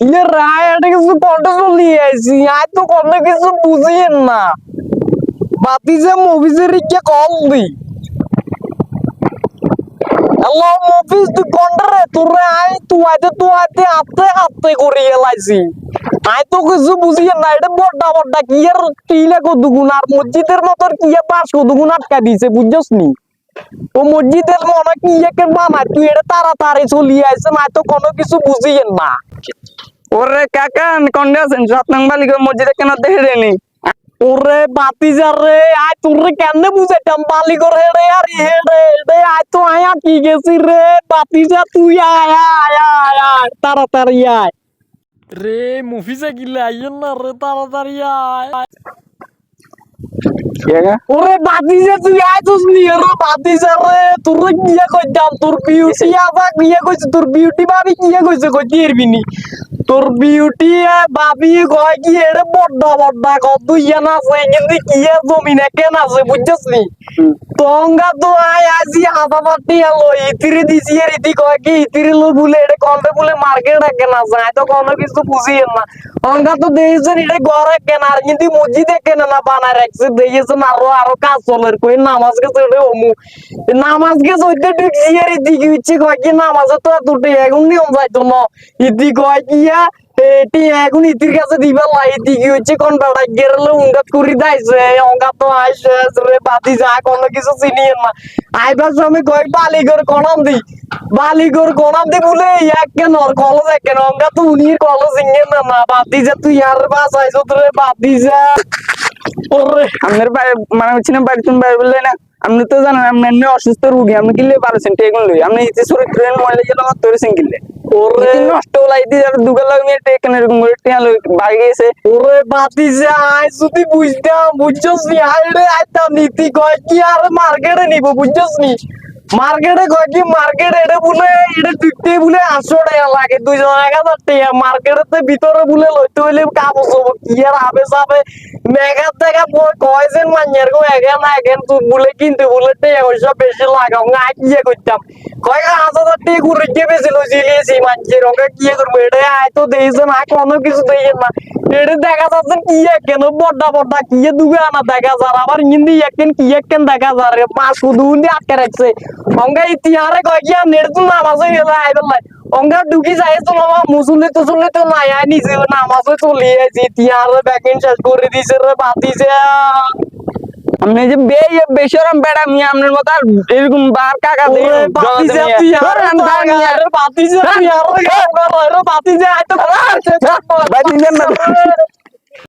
ইয়ে রায় এটা কিছু কন্টে চলিয়ে আইছি আয় তো কোনো কিছু বুঝিয়েন না বাতি যে মফিজের কে কল দি হ্যালো মফিজ তুই কোনটা রে তোরে আয় তুই আইতে আতে আতে করে এলাইছি আয় তো কিছু বুঝিয়েন না এটা বড়টা বড়টা কি এর টিলে কদুগুন আর মসজিদের মতন কি পাশ কদুগুন আটকা দিয়েছে বুঝছস নি ও মসজিদের মনে কি একে বানায় তুই এটা তাড়াতাড়ি চলিয়ে আইছে না তো কোনো কিছু বুঝিয়েন না ওরে কাকা কোনটা আছেন 7 নং বালিগঞ্জ মসজিদে কেন দেখে দেনি ওরে বাতিজা রে আয় তোরে কেমনে বুঝাইতাম বালি করে রে আর হেড়ে রে আয় তো আয়া কি গেছি রে বাতিজা তুই আয় আয় আয় আয় তাড়াতাড়ি আয় রে মুফিজা গিলে আইয়েন না রে তাড়াতাড়ি আয় ওরে বাতিজা তুই আয় তুই নিয়ে রে বাতিজা রে তোরে কিয়া কইতাম তোর বিউটি আবার কিয়া কইছে তোর বিউটি ভাবি কিয়া কইছে কইতে এরবিনি তোর বিউটি ভাবি কয় কি এরে বড় বড় কত ইয়া না আছে কিন্তু কি এর জমিনে কেন আছে বুঝছস নি তঙ্গা তো আয় আজি হাতা পাটি এলো ইতিরি দিছি এর ইতি কয় কি ইতিরি লো বলে এটা কলবে বলে মার্কেট কেন আছে তো কোনো কিছু বুঝিয়েন না তঙ্গা তো দেইছেন এটা ঘরে কেন আর কিন্তু মসজিদে কেন না বানায় রাখছে দেইছেন আরো কাজ চলের কই নামাজ গেছে এটা অমু নামাজ গেছে ওইটা ঢুকছি এর ইতি ইচ্ছে কয় কি নামাজে তো দুটো এখন নিয়ম যাইতো না ইতি কয় কি এটি এখন ইতির কাছে দিবা লাই দিকে হচ্ছে কোন বেড়া গেরলে উঙ্গাত করি দাইছে অঙ্গা তো আইসে রে বাতি যা কোনো কিছু চিনিয়ে না আইবার সময় কই বালিগর কোনাম দি বলে এক কেন কলেজ এক কেন অঙ্গা তো উনির কলেজ ইঙ্গে না বাতি যা তুই আর বাস আইসো তোরে বাতি যা ওরে আপনার মানে হচ্ছে না বাড়ি তুমি বাইরে বললে না আপনি তো জানেন আপনি এমনি অসুস্থ রুগী আপনি কিনলে 12 এগুলো লই আপনি ইচ্ছে শরীর মহিলা গেলে তোর সিঙ্গিলে ওরে নষ্ট লাইতে দুগাল লাগে টেকেন এরকম করে টিয়া লই বাড়ি গেছে ওরে বাতি যা আই যদি বুঝতাম বুঝছস নি আই রে আইতাম নীতি কয় কি আর মার্কেটে নিব বুঝছস নি মার্কেটে কয় কি মার্কেট এটা বলে এটা টিকতে বলে 800 টাকা লাগে 2,000 টাকা মার্কেটেতে ভিতরে বলে লইতে হইলে কাগজ হবো কি আর আবে যাবে মেগা টাকা কয়জন মাঞ্জার গো এখান এখান তুই বলে কিনতে বলে টাকা পয়সা বেশি লাগাও না কি করতাম কয় 1,000 টাকা করে কে বেশি লইছিলিয়েছি মাঞ্জের ওকে কি করবো এটা আয় তো দিয়েছে না কোনো কিছু দিয়ে না এটা দেখা যাচ্ছে কি কেন বড়টা কি দুবে আনা দেখা যার আবার হিন্দি একদিন কি একদিন দেখা যার পাঁচ শুধু আটকে রাখছে অঙ্গা ইতিহারে কয় কি নেট তো নামাজে গেলে আইবেলাই অঙ্গা ঢুকি যাই তো মামা মুসুলি তো নাই আয় নিজে নামাজে চলে যাইছি ইতিহারে ব্যাকিং শেষ করে দিছে রে বাতিছে আপনি যে বেশরম বেড়া মিয়া আপনার মতো আর এরকম বার কাকা দিয়ে বাতিছে তুই আর বাতিছে তুই আর বাতিছে আই তো বাতিছে